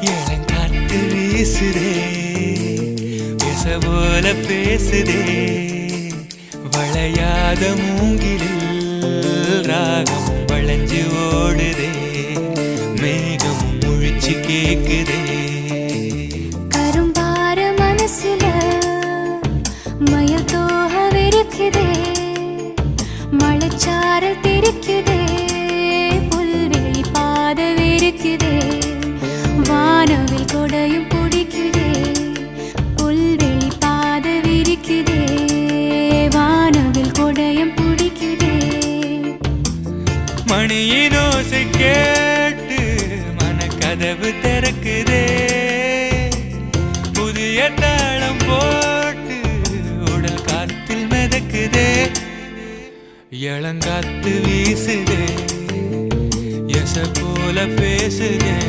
இளங்காத்து வீசுதே பேச போல பேசுதே வளையாத மூங்கிலில் ராகம் வளைஞ்சு ஓடுதே மேகம் முழிச்சு கேக்குதே கரும்பார மனசுல மயில் தோகவிருக்குதே மழைச்சாரல் தெரிக்குதே புல்வெளி பாதவிருக்குதே வானவில் கொடையும் பிடிக்குதே புல்வெளி பாதவிருக்குதே வானவில் கொடையும் பிடிக்குதே மணியின் ஓசை கேட்டு மனக்கதவு திறக்குதே புதிய தாளம் போட்டு உடல் காத்தில் மிதக்குதே இளங்காத்து வீசுதே எச போல பேசுதே